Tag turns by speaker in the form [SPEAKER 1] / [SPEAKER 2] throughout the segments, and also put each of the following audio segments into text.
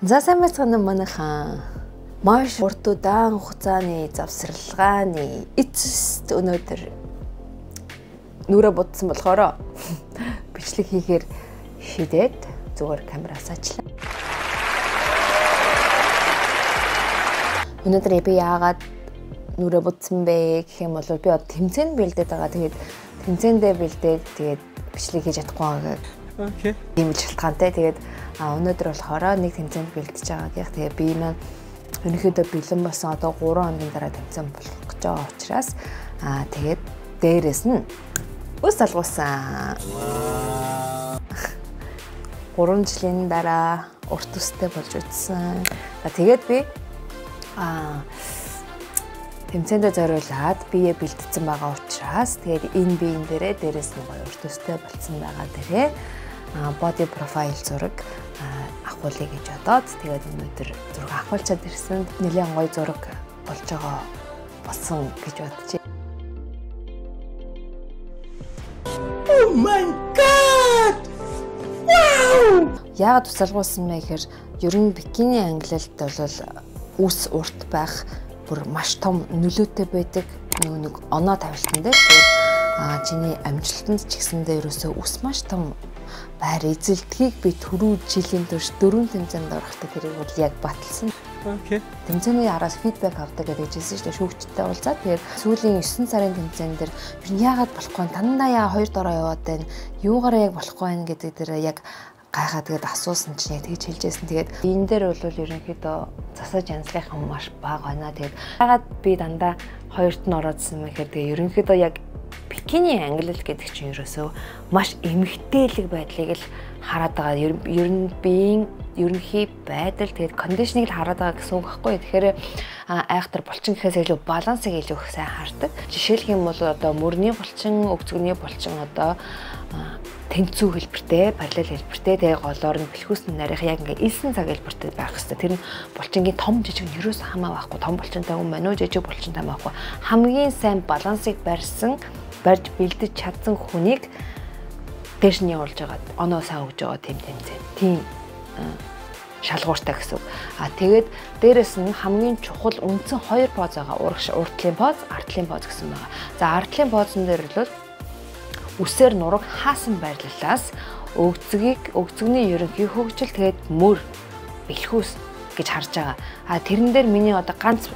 [SPEAKER 1] За сайн байцгаана манайхан. Маш урт удаан хугацааны завсралгааны эцэст өнөөдөр нүрэ будсан болохоор бичлэг хийхээр шийдээд зүгээр камераас ажиллаа. Өнөөдөр би яагаад нүрэ будсан бэ гэх юм бол би одоо тэмцээнд бэлдээд байгаа. Тэгээд тэмцээндээ бэлдээд тэгээд бичлэг хийж чадахгүй байгаа. Окей. Тийм л шалтгаантай. Тэгээд өнөөдөр болохоор нэг тэмцээнд бэлдэж байгаа. Тэгээд би маань өнөөхдөө бэлэн болсон одоо 3 хоногийн дараа тэмцээн болох гэж байгаа учраас тэгээд дээрэс нь ус алгуулсан. 3 жилийн дараа урт устай болж үтсэн. Тэгээд би тэмцээндээ зориулаад бие бэлдсэн байгаа учраас тэгээд энэ биеийн дээрээс нь гоё урт устай болсон байгаа дээрээ body profile зураг авахулъя гэж бодоод тэгээд өнөөдөр зураг авахулчаад ирсэн. Нэлээд гоё зураг болж байгаа болсон гэж бодчих. Oh my god! Wow! Яагаад ус алгуулсан бэ гэхээр ер нь бикини англилд бол ус урт байх бүр маш том нөлөөтэй байдаг. Нэг оноо тавилтан дээр тэгээд чиний амжилтанд ч гэсэндээ ерөөсөө ус маш том байр эзэлдгийг би түрүү жилийн турш 4 тэмцээнд орохтой тэрийг бол яг баталсан. Окей. Тэмцээний араас фидбек авдаг гэж хэлсэн шүү дээ шүүгчтэй уулзаад. Тэгээд сүүлийн 9 сарын тэмцээн дээр яагаад болохгүй дандаа яа 2 дороо яваад байна. Юугаараа яг болохгүй байна гэдэг дээр яг гайхаад тэгээд асуусан чинь яг тэгж хэлжсэн. Тэгээд энэ дээр бол ерөнхийдөө засаж янзлахын маш бага байна. Тэгээд яагаад би дандаа 2-т нь ороодсэн мэхээр тэгээд ерөнхийдөө яг бикини англил гэдэг чинь ерөөсөө маш эмгтээлэг байдлыг л хараад байгаа. Ер нь биеийн ерөнхий байдал тэгээд кондишныг л хараад байгаа гэсэн үг байхгүй. Тэгэхээр айхтар булчин гэхээс илүү балансыг илүү их сайн хардаг. Жишээлх юм бол одоо мөрний булчин, өгцөгний булчин одоо тэнцүү хэлбэртэй, параллел хэлбэртэй тэгээд голоор нь бэлхүүсний нарийнх яг ингээ 9 цаг хэлбэртэй байх хэрэгтэй. Тэр нь булчингийн том жижиг нь ерөөсөө хамаа байхгүй. Том булчинтай юм байна уу, жижиг булчинтай байхгүй. Хамгийн сайн балансыг барьж бэлдэж чадсан хүнийг дээш нь явуулж байгаа. Оноо сайн өгж байгаа тийм тэмцээн. Тийм шалгууртай гэсэн үг. Тэгээд дээрэс нь хамгийн чухал үндсэн 2 поз байгаа. Уртлын поз, артлын поз гэсэн байгаа. За артлын позн дээр бол үсээр нураг хаасан байрлалаас өгцөгний ерөнхий хөгжил тэгээд мөр бэлхүүс гэж харж байгаа. Тэрэн дээр миний одоо ганц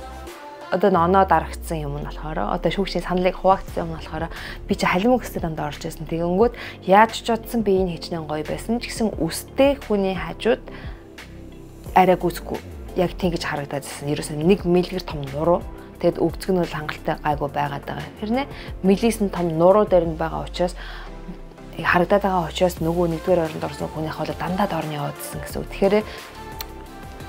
[SPEAKER 1] одоо оноо дарагдсан юм нь болохоор одоо шүүгчийн саналыг хуваагдсан юм нь болохоор би чи халимаг гэстэй дандаа орж ирсэн. Тэгэнгүүт яаж ч бодсон би энэ хичнээн гоё байсан ч гэсэн үстэй хүний хажууд арай гүцэхгүй яг тийм гэж харагдаад байсан. Ерөөсөө 1 мм том нуруу. Тэгэд өгцөг нь бол хангалттай гайгүй байгаад байгаа. Хэрнээ милис нь том нуруу дээр нь байгаа учраас харагдаад байгаа учраас нөгөө нэгдүгээр оронд орсон хүнийх бол дандаа дорны яваадсан гэсэн үг. Тэгэхээр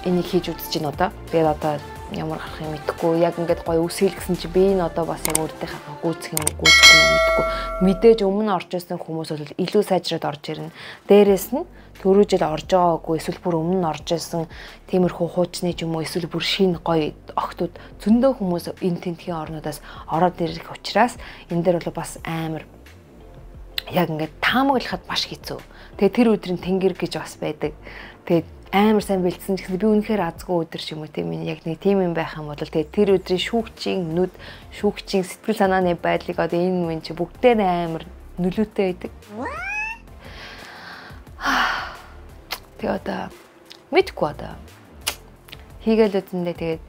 [SPEAKER 1] энийг хийж үзэж гин одоо. Би одоо ямар гарах юм мэдэхгүй. Яг ингээд гоё үсгэл гэсэн чи би энэ одоо бас яг өөртөөхөө гүйцэх юм мэдэхгүй. Мэдээж өмнө орж ирсэн хүмүүс бол илүү сайжраад орж ирнэ. Дээрээс нь түрүү жил орж байгаагүй эсвэл бүр өмнө нь орж ирсэн тиймэрхүү хуучны ч юм уу эсвэл бүр шинэ гоё охтууд зөндөө хүмүүс энэ тентхийн орнуудаас ороод ирэх учраас энэ дээр бол бас амар яг ингээд таамаглахад маш хэцүү. Тэгээ тэр өдрийн тэнгэр гэж бас байдаг. Тэгээ амар сайн бэлдсэн ч гэсэн би үнэхээр азгүй өдөр ч юм уу тийм яг нэг тийм юм байх юм бол тэгээ тэр өдрийн шүүгчийн нүд, шүүгчийн сэтгэл санааны байдлыг одоо энэ мэн чи бүгдээ амар нөлөөтэй байдаг. Тэгээ одоо мэдгүй одоо хийгээл үтэндээ тэгээд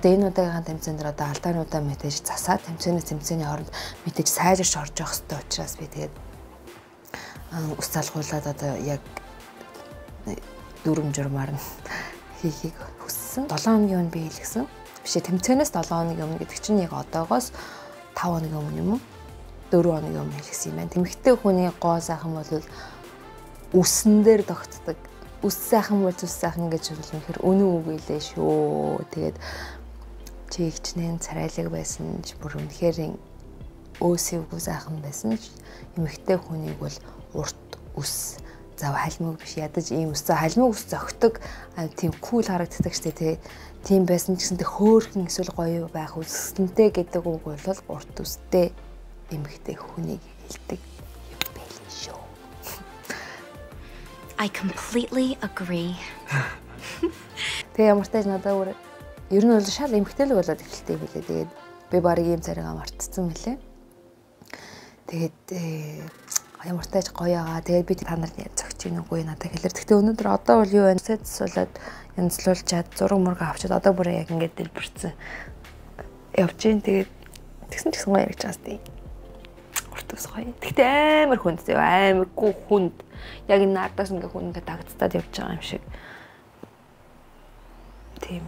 [SPEAKER 1] энэ удаагийн тэмцээн дээр одоо алдаануудаа мэдээж засаад тэмцээний хооронд мэдээж сайжирч орж явах хэрэгтэй учраас би тэгээд ус залгуулад одоо яг дүрм журмаар нь хийхийг хүссэн. 7 хоногийн өмнө би хэлсэн. Бишээ тэмцээнээс 7 хоногийн өмнө гэдэг чинь яг одоогоос 5 хоногийн өмнө юм уу? 4 хоногийн өмнө хэлсэн юм байна. Тэмэгтэй хүний гоо сайхан бол үсэн дээр тогтдог. Үс сайхан бол зүс сайхан гэж хэлнэхэр үнэн үг илээ шүү. Тэгээд чи хичнээн царайлаг байсан ч бүр үнэхээр өөсөвгүй сайхан байсан ч эмэгтэй хүнийг бол урт үс зав халимаг биш ядаж ийм үс халимаг үс зөгтөг тийм кул харагддаг штэ тийм байсан ч гэсэн хөөхөн эсвэл гоё байх үсэнтэй гэдэг үг бол урт үстэй эмэгтэй хүнийг хэлдэг юм байл шүү.
[SPEAKER 2] I completely agree.
[SPEAKER 1] Тэгээ ямар ч тааж надад өөр ер нь бол шал эмхтэлэг болоод эхэлтэй билээ. Тэгээд би барыг ийм царайгаа мартцсан мөлий. Тэгээд ямар ч тааж гоё аа. Тэгээд би та нарт зөгч ийн үгүй надад хэлэр. Гэхдээ өнөөдөр одоо бол юу вэ? Сэцсүүлээд янзлуулчаад зураг мурга авчаад одоо бүр яг ингээд дэлбэрсэн. Явж ийн тэгээд тэгсэн ч гэсэн гоё яригч байгаа сте. Уртус гоё. Гэхдээ амар хүнд зөө амаргүй хүнд. Яг энэ наадаас ингээ хүнгээ дагцтаад явж байгаа юм шиг. Тийм.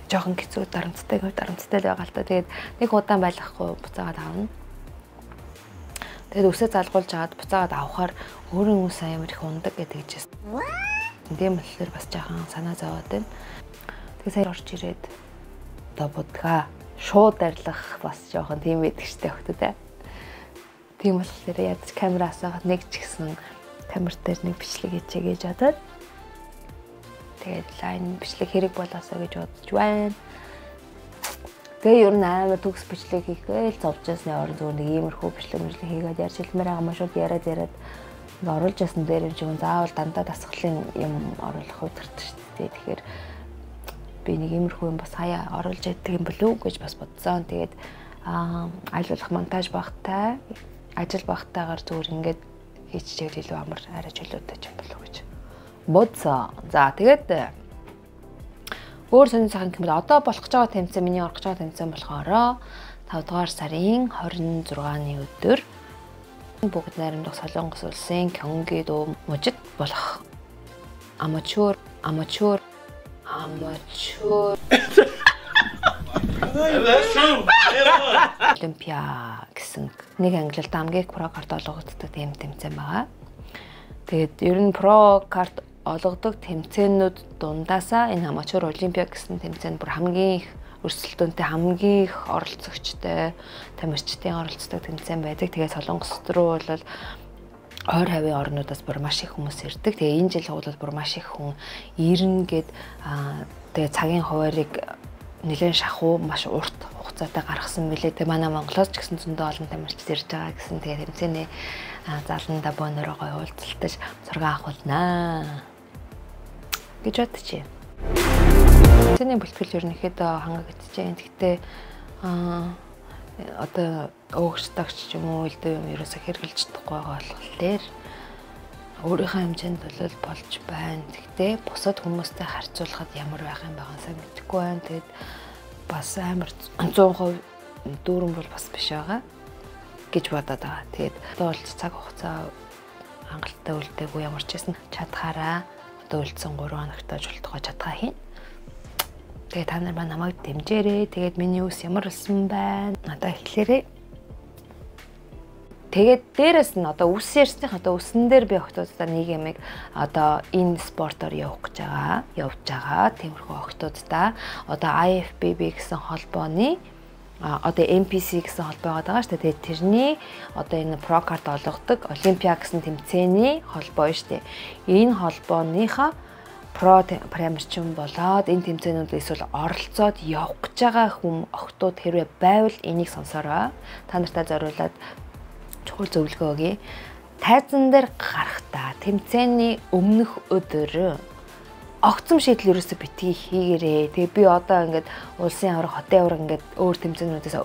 [SPEAKER 1] Жохон хэцүү дарамттай л байгаа л та. Тэгээд нэг удаан байлгахгүй буцаагаад авна. Тэгээд үсээ залгуулж аваад буцаагаад авахаар өөрийн үс амар их ундаг гэдэг жисэн. Тийм болохоор бас жаахан санаа зовоод байна. Тэгээд сая орж ирээд одоо будгаа шууд арилгах бас жоохон тийм байдаг штэ хөхтөдөө. Тийм болохоор ядч камераасаа нэг ч гэсэн камер дээр нэг бичлэг хийчихье гэж бодоод тэгээд лайн бичлэг хэрэг болоосоо гэж бодож байна. Тэгээ ер нь амар төгс бичлэг хийгээл зовж ясны орон зүгээр нэг иймэрхүү бичлэг хийгээд ярьж хэлмээр байгаа маа шууд яриад оруулж ясан дээр юм чинь заавал дандаа дасгалын юм оруулах удирдах шүү дээ. Тэгэхээр би нэг иймэрхүү юм бас хаяа оруулж яддаг юм болов уу гэж бас бодсон. Тэгээд айлуулах монтаж багтай ажил багтаагаар зүгээр ингээд хийчихвэл илүү амар арай чөлөөтэй юм болов уу гэж бодсон. За тэгээд өөр сонин сайхан юм бол одоо болох гэж байгаа тэмцээн миний орох гэж байгаа тэмцээн болохоор 5 дугаар сарын 26-ны өдөр бүгд найрамдах Солонгос улсын Кёнги дуу мужид болох аматер Олимпиа гэсэн нэг англилд хамгийн про карт олгогддог тийм тэмцээн байгаа. Тэгээд ер нь про карт олгодог тэмцээнүүд дундаасаа энэ аматер олимпиа гэсэн тэмцээнд бүр хамгийн их өрсөлдөөнтэй хамгийн их оролцогчтой тамирчдын оролцдог тэмцээн байдаг. Тэгээд Солонгос руу бол ойр хавийн орнуудаас бүр маш их хүмүүс ирдэг. Тэгээ энэ жил бол бүр маш их хүн ирнэ гэд тэгээ цагийн хуваарийг нэлээд шахуу маш урт хугацаатай гаргасан мөлий. Тэгээ манай Монголоос ч гэсэн зөндөө олон тамирчид ирж байгаа гэсэн. Тэгээ тэмцээний заланда бонороо гоё уулзалтаж зураг авахулнаа гэж бодчих. Тэмцээний бэлтгэл ерөнхийдөө хангагдчихэж байна. Гэхдээ одоо өөгчдагч ч юм уу элдв юм ерөөсө хэрглэж чадахгүй байгаа болохоор өөрийнхөө хэмжээнд бол болж байна. Гэхдээ бусад хүмүүстэй харьцуулахад ямар байх юм байгаасаа мэдэхгүй байна. Тэгээд бас амар 100% дүүрэн бол бас биш байгаа гэж бодоод байгаа. Тэгээд одоо бол цаг хугацаа хангалттай үлдээгүй ямар ч байсан чадхаараа одоо үлдсэн 3 хоногтой жуултгаа чадхаа хийн. Тэгээд та нар намайг дэмжээрэй. Тэгээд миний үс ямар болсон байна? Надад хэлээрэй. Тэгээд дээрэс нь одоо үс ярьсных одоо үсэн дээр би охтуудаа нэг ямиг одоо энэ спортоор явж байгаа. Тиймэрхүү охтуудаа одоо IFBB гэсэн холбооны одоо MPC гэсэн холбоо байгаа шүү дээ. Тэгээд тэрний одоо энэ про карт олгодог Олимпиа гэсэн тэмцээний холбоо шүү дээ. Энэ холбооныхаа про премьерчин болоод энэ тэмцээнүүд эсвэл оролцоод явах гэж байгаа хүн охтууд хэрвээ байвал энийг сонсороо. Та нартай зориулаад чухал зөвлөгөө өгье. Тайзан дээр гарахдаа тэмцээний өмнөх өдөр огцом шийдэл ерөөсө битгий хийгээрээ. Тэгээ би одоо ингээд улсын авраг, хотын авраг ингээд өөр тэмцээнүүдээс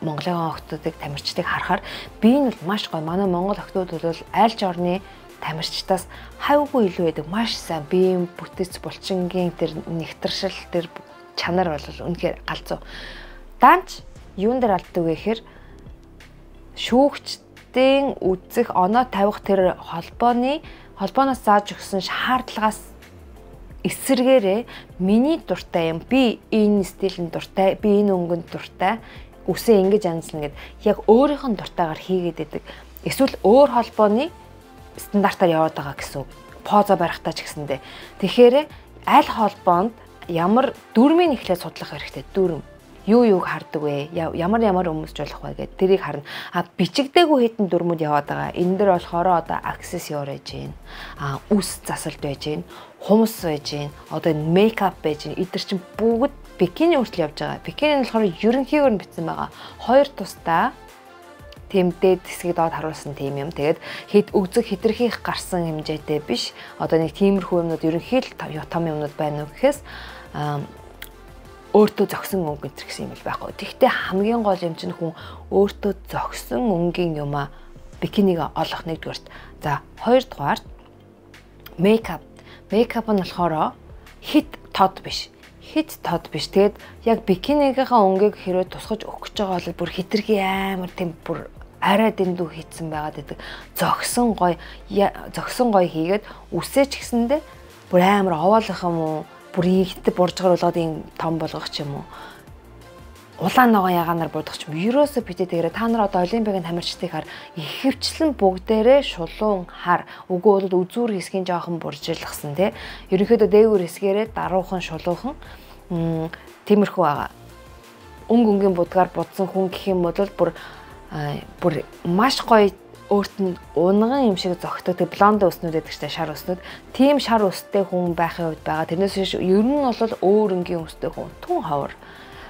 [SPEAKER 1] Монголын охтуудыг тамирчдыг харахаар би энэ бол маш гоё. Манай Монгол охтууд бол аль ч орны тамирчдаас хавьгүй илүү байдаг. Маш сайн биеийн бүтэц булчингийн тэр нэгтршил тэр чанар бол үнэхээр галзуу. Данч юун дээр алддаг вэ гэхээр шүүгчдийн үзэх оноо тавих тэр холбооноос зааж өгсөн шаардлагаас эсэргээрээ миний дуртай юм, би энэ стилийн дуртай, би энэ өнгөнд дуртай, үсээ ингэж анзлна гэд яг өөрийнх нь дуртайгаар хийгээд байдаг. Эсвэл өөр холбооны стандартаар яваад байгаа гэсэн үг. Позо барихтаа ч гэсэндээ. Тэгэхээр аль холбоонд ямар дүрмийн эхлээд судлах хэрэгтэй. Дүрм юу хардаг вэ? Ямар өмсж болох вэ гэдэг тэрийг харна. Бичигдээгүй хэдэн дүрмүүд яваад байгаа. Энэ дэр болохоор одоо аксессуар байж гин. Үс засалт байж гин. Хумс байж гин. Одоо мейкап байж гин. Эдгээр чинь бүгд бикини хүртэл явж байгаа. Бикини нь болохоор ерөнхийдөө нь бичсэн байгаа. Хоёр тусдаа тийм дээд хэсгийг доод харуулсан тийм юм. Тэгээд хэд өгзөг хитрхийх гарсан хэмжээтэй биш. Одоо нэг тиймэрхүү юмнууд ерөнхийдөө том юмнууд байна уу гэхээс өөртөө зогсон өнгө энэ гэсэн юм л байхгүй. Тэгвэл хамгийн гол юм чинь хүн өөртөө зогсон өнгийн юмаа бикинийг олох нэгдүгээрт. За хоёрдугаарт мейкап. Мейкап нь болохоор хит тод биш. Тэгээд яг бикинийхээ өнгийг хэрвээ тусгаж өгөх гэж байгаа бол бүр хитрхи амар тийм бүр арай дэндүү хийцэн байгаад байдаг. Зогсон гоё хийгээд үсээч гэсэндээ бүр амар овоолох юм уу? Бүр ихтэй буржгаар болгоод ийм том болгох ч юм уу? Улаан ногоон ягаанаар будах ч юм. Ерөөсө битээ тэгэрэ та нар одоо олимпигийн тамирчдыг хар ихэвчлэн бүгдээрээ шулуун хар. Үгүй бол үзүүр хэсгийн жоохон буржилгсан тий. Ерөнхийдөө дээгүүр хэсгээрээ даруухан шулуухан тиймэрхүү байгаа. Өнгийн будгаар будсан хүн гэх юм бол бүр маш гоё өөрт нь унган юм шиг зогтдог. Тэг блонд өснүүд гэдэг чинь шар өснүүд. Тийм шар өстэй хүн байхын үед байгаа. Тэрнээс биш ер нь бол өөр өнгийн өстэй хүн түн ховор.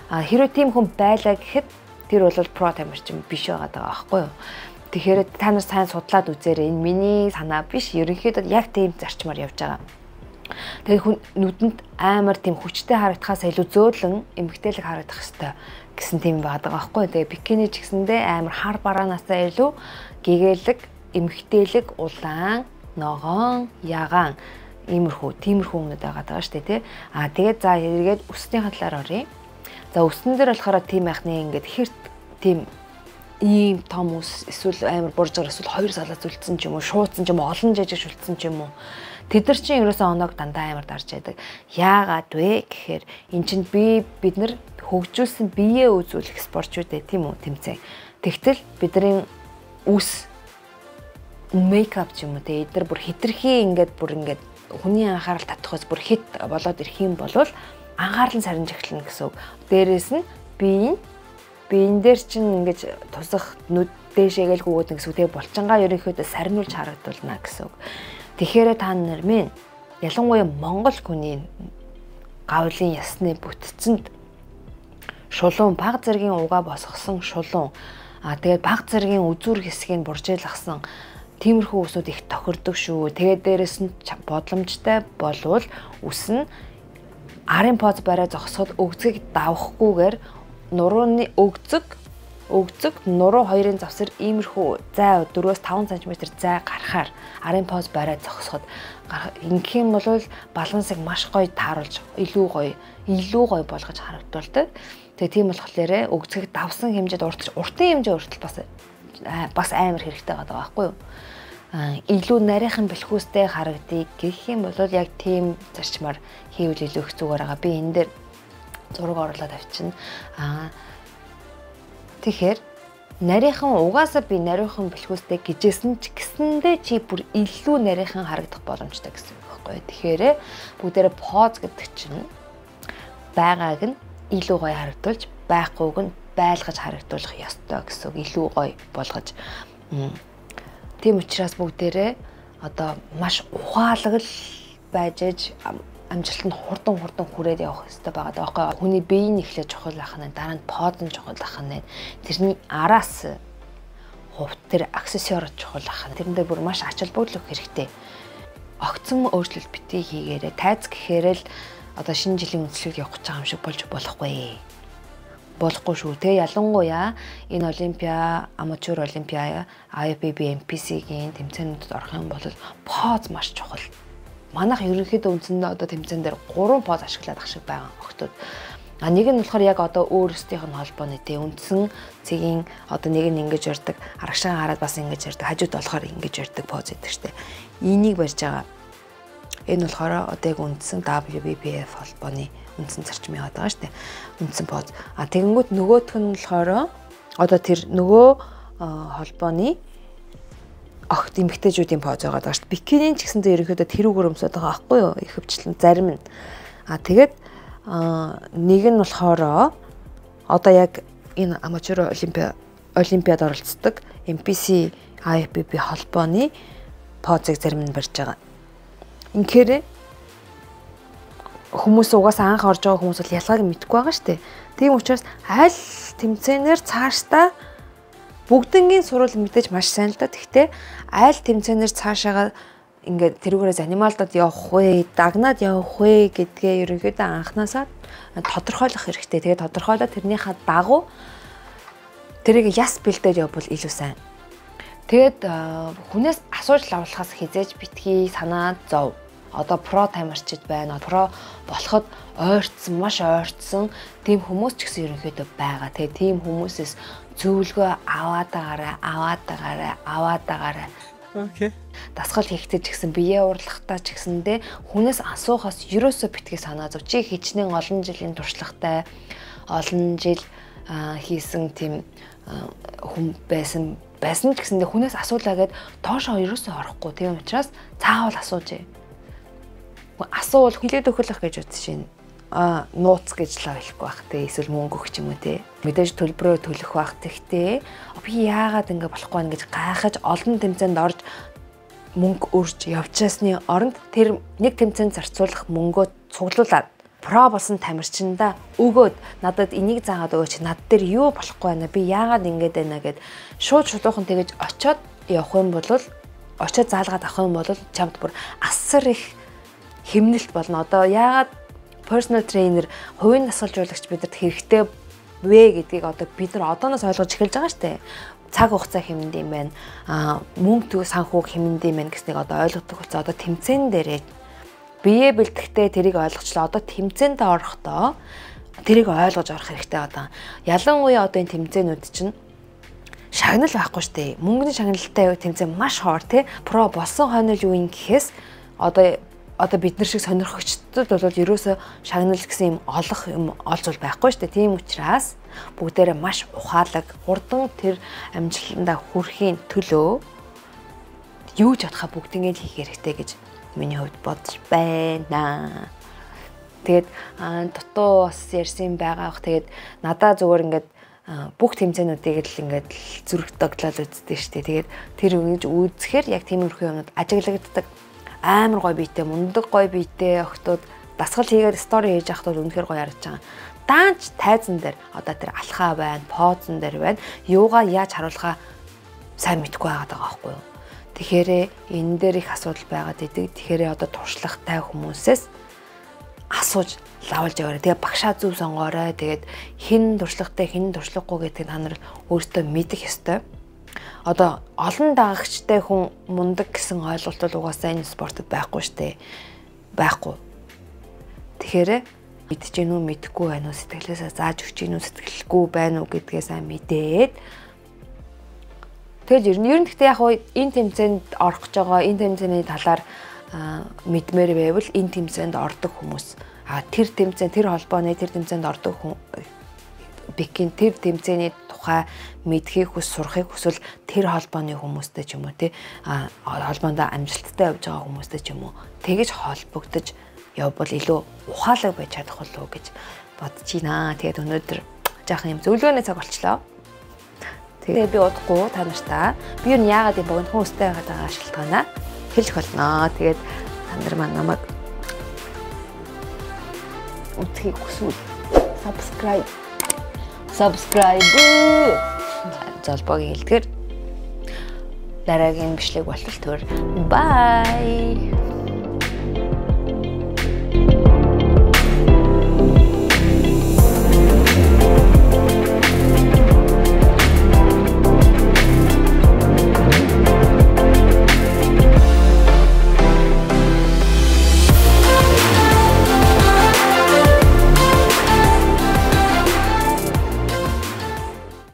[SPEAKER 1] Хэрвээ тийм хүн байлаа гэхэд тэр бол про тамирчин биш байгаа байхгүй юу? Тэгэхээр та нар сайн судлаад үзээрэй. Энэ миний санаа биш. Ерөнхийдөө яг тийм зарчмаар явж байгаа. Тэгээд хүн нүдэнд амар тийм хүчтэй харагдахаас илүү зөөлөн эмгтээлэг харагдах хэвээр гэсэн тийм байдаг байхгүй. Тэгээ бикини ч гэсэндээ амар хар бараанаасаа илүү гэгээлэг, эмгтээлэг, улаан, ногоон, ягаан тиймэрхүү өмнөд байгаа шүү дээ тий. Тэгээд за эргээд өснийхээ талаар оръё. За өснөн дээр болохоор тийм байхны ингээд хэрт тийм ийм том ус эсвэл амар буржгаар эсвэл хоёр салаад зүлдсэн ч юм уу, шуудсан ч юм уу, олон жижиг шүлдсэн ч юм уу. Тэд нар чинь ерөөсөө оног дандаа амар дарж байдаг. Яагаад вэ гэхээр эн чинь бид нар хөгжүүлсэн биеэ үзүүлэх спортчууд ээ тийм үү тэмцээн. Тэгтэл бидний үс мейкап ч юм уу те эдгээр бүр хитрхи ингээд хүний анхаарал татахаас бүр хит болоод ирэх юм бол анхаарал нь сарниж эхэлнэ гэсэн үг. Дээрээс нь биен дээр чинь ингээд тусах нүд дээшээгээл гүгөөднө гэсэн үг. Тэгээ булчингаа ерөнхийдөө сарниулж харагдуулна гэсэн үг. Тэгэхээр та нар минь ялангуяа Монгол хүний гавлын ясны бүтцэнд шулуун баг зэргийн угаа босгосон шулуун тэгээд баг зэргийн үзүүр хэсгийг буржийлгасан тиймэрхүү үснүүд их тохирдог шүү. Тэгээд дээрэс нь бодломжтой болвол үс нь арын поз барай зогсоход өгзгийг давахгүйгээр нурууны өгзөг нуруу хоёрын завсар иймэрхүү зай 4-5 см зай гарахаар арын поз барай зогсоход ингэх юм бол балансыг маш гоё тааруулж илүү гоё болгож харагдуулдаг. Тэгээ тийм болохоор өгзгийг давсан хэмжээд уртын хэмжээ хүртэл бас амар хэрэгтэй байгаа байхгүй юу? Илүү нарийнхан бэлхүүстэй харагдъя гэх юм бол яг тийм зарчмаар хийвэл илүү их зүгээр байгаа. Би энэ дээр зураг оруулаад авчина. Тэгэхээр угаасаа би нарийнхан бэлхүүстэй гэжсэн ч гэсэндээ чи бүр илүү нарийнхан харагдах боломжтой гэсэн үг байхгүй. Тэгэхээр бүгдээрээ поз гэдэг чинь байгааг нь илүү гоё харагдуулж байхгүйг нь байлгаж харагдуулах ёстой гэсэн үг. Илүү гоё болгож. Тийм учраас бүгдээрээ одоо маш ухаалаг л байж аж амжилтанд хурдан хүрээд явах хэрэгтэй байгаа байхгүй. Хүний бие нь эхлэж чухал байх нь дараа нь поз нь чухал байх нь тэрний араас хувт тэр аксессуар чухал байх нь тэрэндээ бүр маш ач холбогдол өгөх хэрэгтэй. Огцон өөрчлөлт битгий хийгээрээ тайз гэхээр л одоо шинэ жилийн үндэслэлд явах гэж байгаа юм шиг болж болохгүй шүү. Тэ ялангуяа энэ олимпиа, аматур олимпиа, IFBB, MPC-гийн тэмцээнүүдэд орох юм бол поз маш чухал. Манайх ерөнхийдөө үндсэндээ одоо тэмцээн дээр 3 поз ашиглаад ах шиг байгаа охтууд. Нэг нь болохоор яг одоо өөрсдийнх нь холбооны тэ үндсэн цэгийн одоо нэг нь ингэж ярддаг, аргашаа хараад бас ингэж ярддаг, хажууд болохоор ингэж ярддаг поз гэдэг штэ. Энийг барьж байгаа. Энэ болохоор одоо яг үндсэн WBBF холбооны үндсэн зарчмын яваад байгаа штэ. Үндсэн поз. Тэгэнгүүт нөгөөх нь болохоор одоо тэр нөгөө холбооны огт эмэгтэйчүүдийн поз байгаа даа шүү. Бикинийн ч гэсэндээ ерөнхийдөө тэрүүгээр өмсөд байгаа байхгүй юу? Их хөвчлэн зарим нь. Тэгээд нэг нь болохоор одоо яг энэ аматур олимпиад оролцдог MPC IFBB холбооны позыг зарим нь барьж байгаа. Инхээр хүмүүс угаасаа анх орж байгаа хүмүүс бол ялгааг мэдэхгүй байгаа шүү дээ. Тийм учраас аль тэмцээнээр цаашдаа бүгднгийн сурвал мэдээж маш сайн л да. Гэхдээ айл тэмцээнээр цаашаага ингээд тэрүүгээрээс анималдад явах вэ, дагнаад явах вэ гэдгээ ерөнхийдөө анханасаа тодорхойлох хэрэгтэй. Тэгээд тодорхойлоод тэрнийхээ дагуу тэрийг яс бэлдээд явбал илүү сайн. Тэгээд хүнээс асууж лавлахаас хизээж битгий санаа зов. Одоо про таймерчид байна. Про болоход ойрцсон, маш ойрцсон тийм хүмүүс ч гэсэн ерөнхийдөө байгаа. Тэгээд тийм хүмүүсээс зөвлөгөө аваад байгаарай.
[SPEAKER 2] Окей.
[SPEAKER 1] Дасгал хийхдээ ч гэсэн бие уралхтаа ч гэсэндээ хүнээс асуухаас ерөөсөө битгий санаа зов. Чи хичнээн олон жилийн туршлагатай олон жил хийсэн тийм хүн байсан ч гэсэндээ хүнээс асуулаа гэд доошоо ерөөсөө орохгүй. Тийм учраас цаавал асууж. Асуувал хилээд өгөх гэж үзэж байна. Нууц гэж л хэлэхгүй байх те. Эсвэл мөнгө өгч юм уу те. Мэдээж төлбөрөө төлөх байх. Тэгтээ би яагаад ингэ болохгүй нэ гэж гайхаж олон тэмцээнд орж мөнгө өрж явчаасны оронд тэр нэг тэмцээнд зарцуулах мөнгөө цуглуулад про болсон тамирчиндаа өгөөд надад энийг заагаад өгөөч. Над дээр юу болохгүй байна. Би яагаад ингэж байна гэд шууд шудуухан тэгэж очиод явах юм бол очиод заалгаад авах юм бол чамд бүр асар их хэмнэлт болно. Одоо яагаад personal trainer, хувийн дасгалжуулагч бидэд хэрэгтэй вэ гэдгийг одоо бид нар одооноос ойлгож эхэлж байгаа шүү дээ. Цаг хугацаа хэмнэнд юм байна. Мөнгө төв санхүүг хэмнэнд юм байна гэснийг одоо ойлгодог учраас одоо тэмцээн дээрээ бие бэлтгэхдээ тэрийг ойлгочлаа. Одоо тэмцээнд орохдоо тэрийг ойлгож орох хэрэгтэй одоо. Ялангуяа одоо энэ тэмцээнүүд чинь шагнал байхгүй шүү дээ. Мөнгөний шагналтай тэмцээн маш хоор тий. Про болсон хойно юу юм гэхээс одоо бид нар шиг сонирхогчдод бол ерөөсөө шагнал гэсэн юм олох юм олж байхгүй шүү дээ. Тийм учраас бүгдээрээ маш ухаалаг, хурдан тэр амжилтандаа хүрэхийн төлөө юу ч бодохоо бүгднийг хийх хэрэгтэй гэж миний хувьд бодож байна. Тэгээд дутуу бас ярьсан байгаа бох. Тэгээд надаа зүгээр ингээд бүх тэмцээнүүдийг л ингээд зүрх доглоод үздэг шүү дээ. Тэгээд тэр ингэж үзэхээр яг тиймэрхүү юмуд ажиглагддаг. Амар гоё биетэй, мундаг гоё биетэй охтууд дасгал хийгээд стори хийж явахдаа үнэхээр гоё харагдаж байгаа. Даанч тайзан дээр одоо тэр алхаа байна, позон дээр байна. Юугаа яаж харуулахаа сайн мэдэхгүй байгаа байхгүй юу? Тэгэхээр энэ дээр их асуудал байгаад идэг. Тэгэхээр одоо туршлагатай хүмүүсээс асууж лавлж яваарай. Тэгээ багшаа зөв сонгоорой. Тэгээд хэн туршлагатай, хэн туршлагагүй гэдгийг та нар өөртөө мэдэх ёстой. Одоо олон дагагчтай хүн мундаг гэсэн ойлголт бол угаасаа энэ спортод байхгүй штэ. Байхгүй. Тэгэхээр мэдэж гэнэ үү, мэдэхгүй байна уу, сэтгэлээсээ зааж өгч гэнэ үү, сэтгэлгүй байна уу гэдгээ сайн мэдээд тэгэл ер нь гэхдээ яг энэ тэмцээнд орох гэж байгаа, энэ тэмцээний талаар мэдмээр байвал энэ тэмцээнд ордог хүмүүс тэр тэмцээн, тэр холбооны тэр тэмцээнд ордог хүн бикин тэр тэмцээний тухай мэдхийг сурахыг хүсвэл тэр холбооны хүмүүстэй ч юм уу тий холбоонд амжилттай явж байгаа хүмүүстэй ч юм уу тэгэж холбогдож явбал илүү ухаалаг байж чадах болов уу гэж бодож байна. Тэгээд өнөөдөр жаахан юм зөвлөгөөний цаг болчлоо. Тэгээд би удахгүй та нартай би юу яагаад юм богино хүмүүстэй байгаа шалтгаанаа хэлэх болно. Тэгээд та нар маань намайг үзхийг хүсвэл subscribe залбаагийн хэлдгэр дараагийн бичлэг болтол төр. Bye.